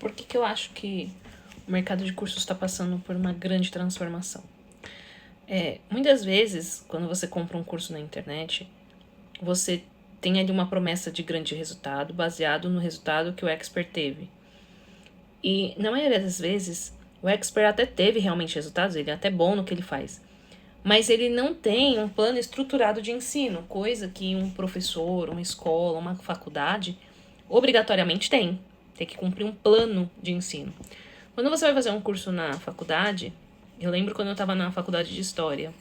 por que eu acho que o mercado de cursos está passando por uma grande transformação. Muitas vezes, quando você compra um curso na internet, você tem ali uma promessa de grande resultado baseado no resultado que o expert teve. E, na maioria das vezes, o expert até teve realmente resultados, ele é até bom no que ele faz. Mas ele não tem um plano estruturado de ensino, coisa que um professor, uma escola, uma faculdade, obrigatoriamente tem. Tem que cumprir um plano de ensino. Quando você vai fazer um curso na faculdade, eu lembro quando eu estava na faculdade de História.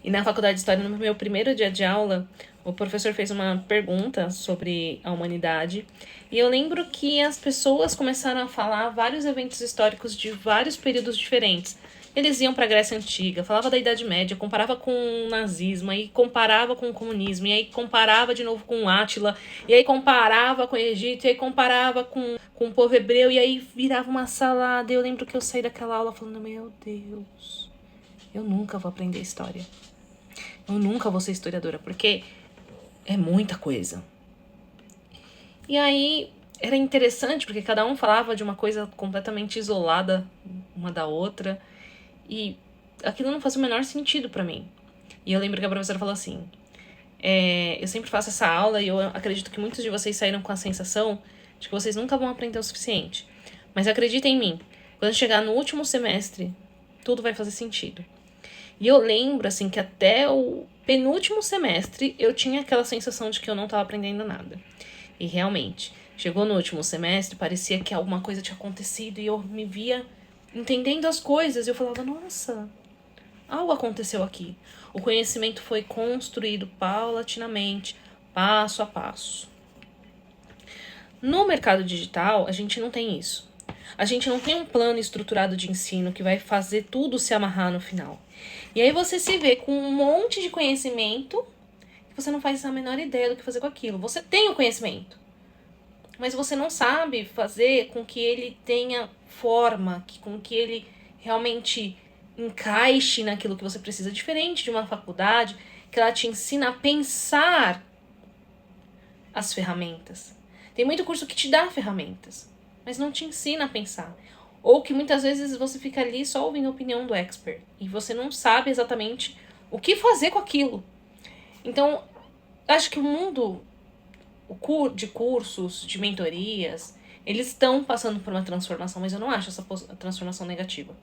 E na faculdade de História, no meu primeiro dia de aula, o professor fez uma pergunta sobre a humanidade. E eu lembro que as pessoas começaram a falar vários eventos históricos de vários períodos diferentes. Eles iam para a Grécia Antiga, falava da Idade Média, comparava com o nazismo, aí comparava com o comunismo, e aí comparava de novo com o Átila, e aí comparava com o Egito, e aí comparava com o povo hebreu, e aí virava uma salada. Eu lembro que eu saí daquela aula falando, meu Deus, eu nunca vou aprender história. Eu nunca vou ser historiadora, porque é muita coisa. E aí era interessante, porque cada um falava de uma coisa completamente isolada uma da outra, e aquilo não fazia o menor sentido pra mim. E eu lembro que a professora falou assim, eu sempre faço essa aula e eu acredito que muitos de vocês saíram com a sensação de que vocês nunca vão aprender o suficiente. Mas acreditem em mim, quando chegar no último semestre, tudo vai fazer sentido. E eu lembro, assim, que até o penúltimo semestre eu tinha aquela sensação de que eu não estava aprendendo nada. E realmente, chegou no último semestre, parecia que alguma coisa tinha acontecido e eu me via entendendo as coisas. E eu falava, nossa, algo aconteceu aqui. O conhecimento foi construído paulatinamente, passo a passo. No mercado digital, a gente não tem isso. A gente não tem um plano estruturado de ensino que vai fazer tudo se amarrar no final. E aí você se vê com um monte de conhecimento que você não faz a menor ideia do que fazer com aquilo. Você tem o conhecimento, mas você não sabe fazer com que ele tenha forma, com que ele realmente encaixe naquilo que você precisa. Diferente de uma faculdade que ela te ensina a pensar as ferramentas. Tem muito curso que te dá ferramentas, mas não te ensina a pensar. Ou que muitas vezes você fica ali só ouvindo a opinião do expert e você não sabe exatamente o que fazer com aquilo. Então, acho que o mundo de cursos, de mentorias, eles estão passando por uma transformação, mas eu não acho essa transformação negativa.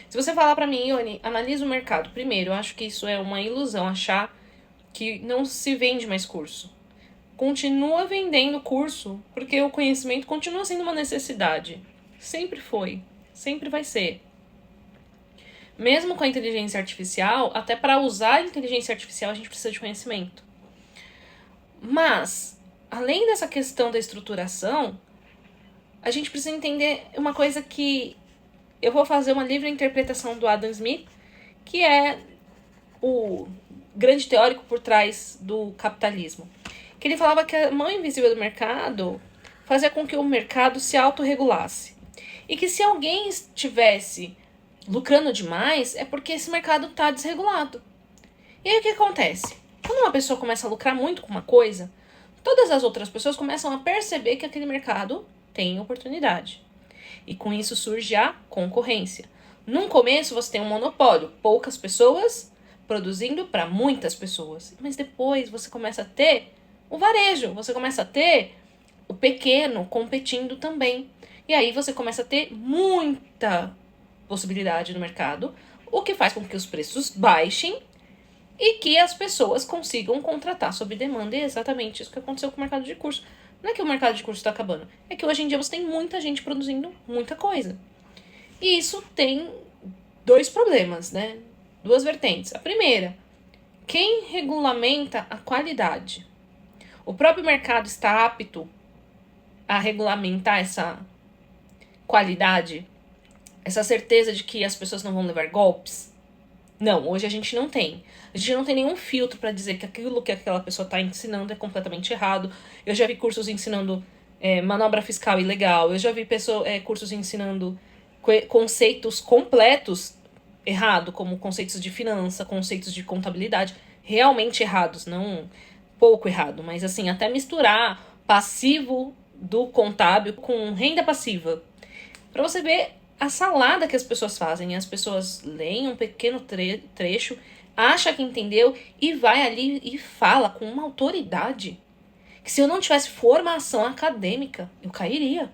Se você falar pra mim, Ione, analisa o mercado. Primeiro, eu acho que isso é uma ilusão, achar que não se vende mais curso. Continua vendendo curso, porque o conhecimento continua sendo uma necessidade. Sempre foi, sempre vai ser. Mesmo com a inteligência artificial, até para usar a inteligência artificial a gente precisa de conhecimento. Mas, além dessa questão da estruturação, a gente precisa entender uma coisa que eu vou fazer uma livre interpretação do Adam Smith, que é o grande teórico por trás do capitalismo. Que ele falava que a mão invisível do mercado fazia com que o mercado se autorregulasse. E que se alguém estivesse lucrando demais, é porque esse mercado está desregulado. E aí o que acontece? Quando uma pessoa começa a lucrar muito com uma coisa, todas as outras pessoas começam a perceber que aquele mercado tem oportunidade. E com isso surge a concorrência. Num começo você tem um monopólio, poucas pessoas produzindo para muitas pessoas. Mas depois você começa a ter o varejo, você começa a ter o pequeno competindo também. E aí você começa a ter muita possibilidade no mercado, o que faz com que os preços baixem e que as pessoas consigam contratar sob demanda. E é exatamente isso que aconteceu com o mercado de curso. Não é que o mercado de curso está acabando, é que hoje em dia você tem muita gente produzindo muita coisa. E isso tem dois problemas, né? Duas vertentes. A primeira, quem regulamenta a qualidade? O próprio mercado está apto a regulamentar essa qualidade? Essa certeza de que as pessoas não vão levar golpes? Não, hoje a gente não tem. A gente não tem nenhum filtro para dizer que aquilo que aquela pessoa está ensinando é completamente errado. Eu já vi cursos ensinando manobra fiscal ilegal. Eu já vi cursos ensinando conceitos completos errado, como conceitos de finança, conceitos de contabilidade, realmente errados, não pouco errado, mas assim, até misturar passivo do contábil com renda passiva. Para você ver a salada que as pessoas fazem. As pessoas leem um pequeno trecho, acha que entendeu e vai ali e fala com uma autoridade que se eu não tivesse formação acadêmica, eu cairia.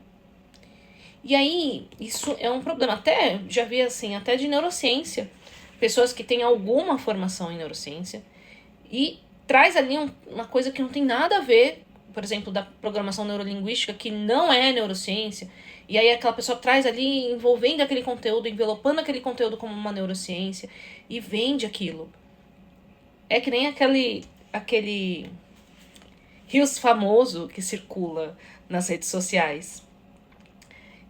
E aí, isso é um problema. Até, já vi assim, até de neurociência. Pessoas que têm alguma formação em neurociência e traz ali uma coisa que não tem nada a ver, por exemplo, da programação neurolinguística, que não é neurociência, e aí aquela pessoa traz ali, envolvendo aquele conteúdo, envelopando aquele conteúdo como uma neurociência, e vende aquilo. É que nem aquele rios famoso que circula nas redes sociais,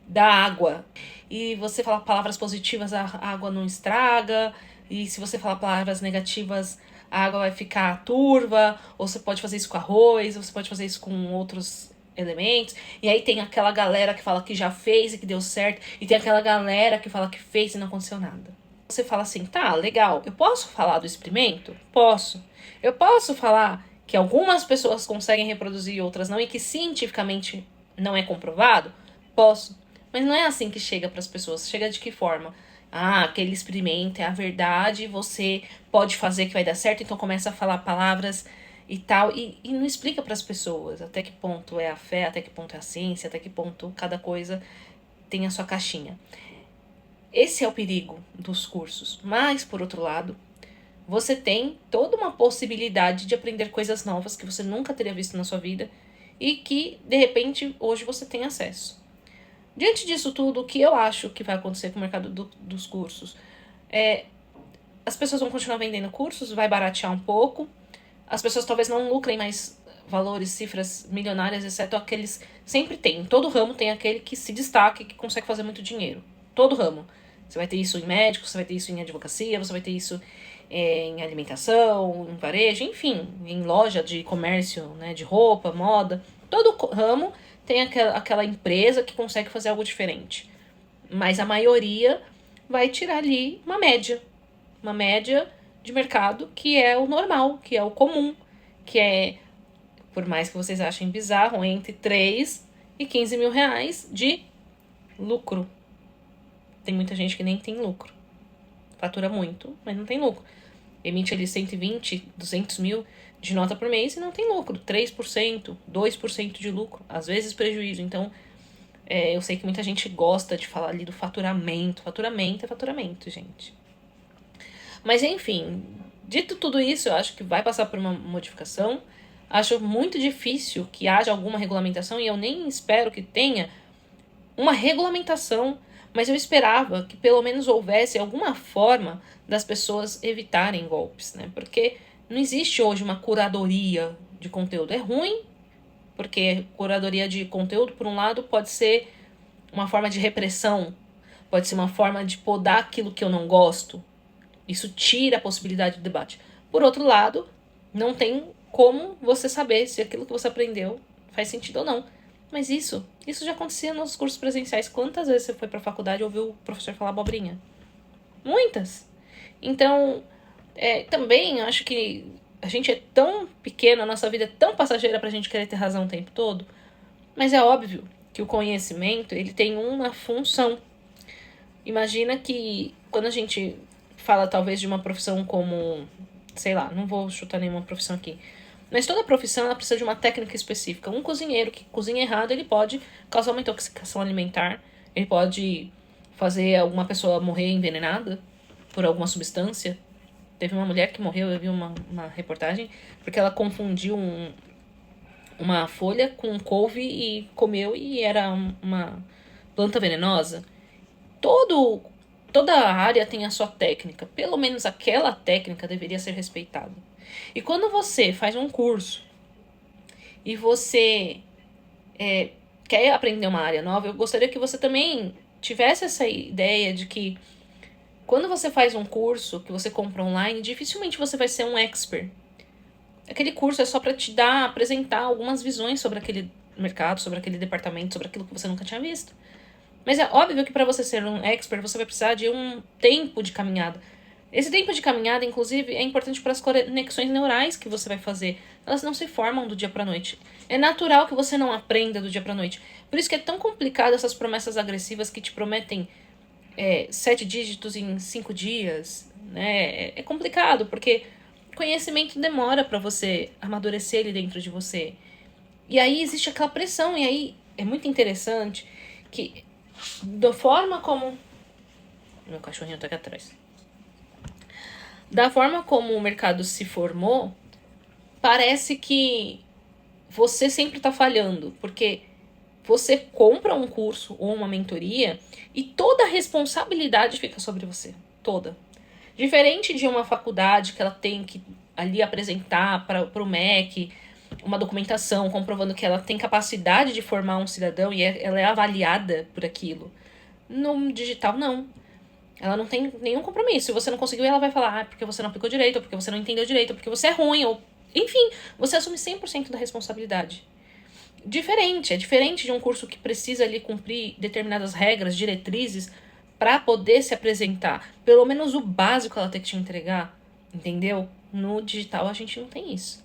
da água. E você fala palavras positivas, a água não estraga, e se você falar palavras negativas, a água vai ficar turva, ou você pode fazer isso com arroz, ou você pode fazer isso com outros elementos. E aí tem aquela galera que fala que já fez e que deu certo, e tem aquela galera que fala que fez e não aconteceu nada. Você fala assim, tá, legal, eu posso falar do experimento? Posso. Eu posso falar que algumas pessoas conseguem reproduzir e outras não, e que cientificamente não é comprovado? Posso. Mas não é assim que chega para as pessoas. Chega de que forma? Ah, aquele experimento é a verdade, você pode fazer que vai dar certo, então começa a falar palavras e tal, e não explica para as pessoas até que ponto é a fé, até que ponto é a ciência, até que ponto cada coisa tem a sua caixinha. Esse é o perigo dos cursos. Mas, por outro lado, você tem toda uma possibilidade de aprender coisas novas que você nunca teria visto na sua vida e que, de repente, hoje você tem acesso. Diante disso tudo, o que eu acho que vai acontecer com o mercado dos cursos? As pessoas vão continuar vendendo cursos, vai baratear um pouco, as pessoas talvez não lucrem mais valores, cifras milionárias, exceto aqueles... Sempre tem, em todo ramo tem aquele que se destaca e que consegue fazer muito dinheiro. Todo ramo. Você vai ter isso em médico, você vai ter isso em advocacia, você vai ter isso em alimentação, em varejo, enfim, em loja de comércio, né, de roupa, moda. Todo ramo tem aquela empresa que consegue fazer algo diferente. Mas a maioria vai tirar ali uma média de mercado que é o normal, que é o comum, que é, por mais que vocês achem bizarro, entre 3 e 15 mil reais de lucro. Tem muita gente que nem tem lucro. Fatura muito, mas não tem lucro. Emite ali 120, 200 mil de nota por mês e não tem lucro. 3%, 2% de lucro. Às vezes prejuízo. Então, eu sei que muita gente gosta de falar ali do faturamento. Faturamento é faturamento, gente. Mas, enfim, dito tudo isso, eu acho que vai passar por uma modificação. Acho muito difícil que haja alguma regulamentação e eu nem espero que tenha uma regulamentação, mas eu esperava que pelo menos houvesse alguma forma das pessoas evitarem golpes, né? Porque não existe hoje uma curadoria de conteúdo. É ruim, porque curadoria de conteúdo, por um lado, pode ser uma forma de repressão, pode ser uma forma de podar aquilo que eu não gosto. Isso tira a possibilidade de debate. Por outro lado, não tem como você saber se aquilo que você aprendeu faz sentido ou não. Mas isso já acontecia nos cursos presenciais. Quantas vezes você foi pra faculdade e ouviu o professor falar abobrinha? Muitas. Então, também acho que a gente é tão pequeno, a nossa vida é tão passageira pra gente querer ter razão o tempo todo. Mas é óbvio que o conhecimento, ele tem uma função. Imagina que quando a gente fala talvez de uma profissão como, sei lá, não vou chutar nenhuma profissão aqui, mas toda profissão ela precisa de uma técnica específica. Um cozinheiro que cozinha errado, ele pode causar uma intoxicação alimentar, ele pode fazer alguma pessoa morrer envenenada por alguma substância. Teve uma mulher que morreu, eu vi uma reportagem, porque ela confundiu uma folha com couve e comeu e era uma planta venenosa. Toda a área tem a sua técnica. Pelo menos aquela técnica deveria ser respeitada. E quando você faz um curso e você quer aprender uma área nova, eu gostaria que você também tivesse essa ideia de que quando você faz um curso que você compra online, dificilmente você vai ser um expert. Aquele curso é só para te apresentar algumas visões sobre aquele mercado, sobre aquele departamento, sobre aquilo que você nunca tinha visto. Mas é óbvio que para você ser um expert, você vai precisar de um tempo de caminhada. Esse tempo de caminhada, inclusive, é importante para as conexões neurais que você vai fazer. Elas não se formam do dia para noite. É natural que você não aprenda do dia para noite. Por isso que é tão complicado essas promessas agressivas que te prometem 7 dígitos em 5 dias. Né? É complicado, porque conhecimento demora para você amadurecer ele dentro de você. E aí existe aquela pressão, e aí é muito interessante que, da forma como... Meu cachorrinho tá aqui atrás. Da forma como o mercado se formou, parece que você sempre tá falhando, porque você compra um curso ou uma mentoria e toda a responsabilidade fica sobre você. Toda. Diferente de uma faculdade que ela tem que ali apresentar para o MEC uma documentação comprovando que ela tem capacidade de formar um cidadão e ela é avaliada por aquilo. No digital, não. Ela não tem nenhum compromisso. Se você não conseguiu, ela vai falar, porque você não aplicou direito, ou porque você não entendeu direito, ou porque você é ruim, ou... Enfim, você assume 100% da responsabilidade. É diferente de um curso que precisa ali cumprir determinadas regras, diretrizes, para poder se apresentar. Pelo menos o básico ela tem que te entregar, entendeu? No digital a gente não tem isso.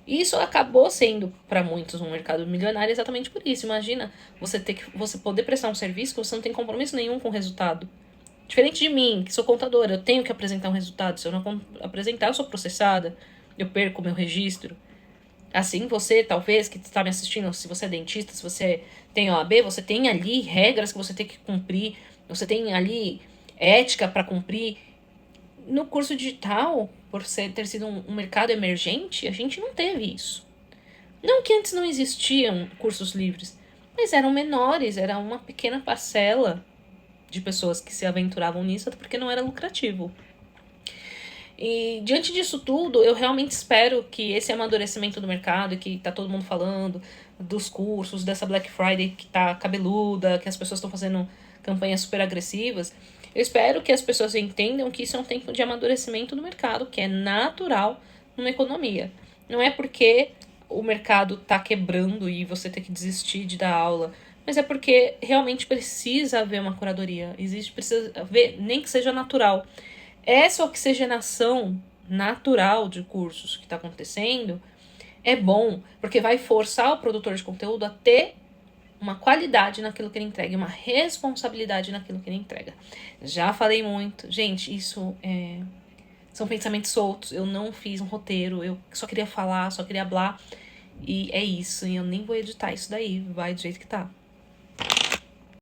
E isso acabou sendo, para muitos, um mercado milionário exatamente por isso. Imagina você poder prestar um serviço que você não tem compromisso nenhum com o resultado. Diferente de mim, que sou contadora, eu tenho que apresentar um resultado. Se eu não apresentar, eu sou processada. Eu perco o meu registro. Assim, você, talvez, que está me assistindo, se você é dentista, se você tem OAB, você tem ali regras que você tem que cumprir. Você tem ali ética para cumprir. No curso digital, por ter sido um mercado emergente, a gente não teve isso. Não que antes não existiam cursos livres, mas eram menores, era uma pequena parcela de pessoas que se aventuravam nisso, até porque não era lucrativo. E diante disso tudo, eu realmente espero que esse amadurecimento do mercado, que tá todo mundo falando, dos cursos, dessa Black Friday que tá cabeluda, que as pessoas estão fazendo campanhas super agressivas, eu espero que as pessoas entendam que isso é um tempo de amadurecimento do mercado, que é natural numa economia. Não é porque o mercado tá quebrando e você tem que desistir de dar aula, mas é porque realmente precisa haver uma curadoria. Precisa haver, nem que seja natural. Essa oxigenação natural de cursos que está acontecendo é bom, porque vai forçar o produtor de conteúdo a ter uma qualidade naquilo que ele entrega, uma responsabilidade naquilo que ele entrega. Já falei muito. Gente, isso são pensamentos soltos. Eu não fiz um roteiro, eu só queria falar, só queria hablar. E é isso, e eu nem vou editar isso daí, vai do jeito que tá.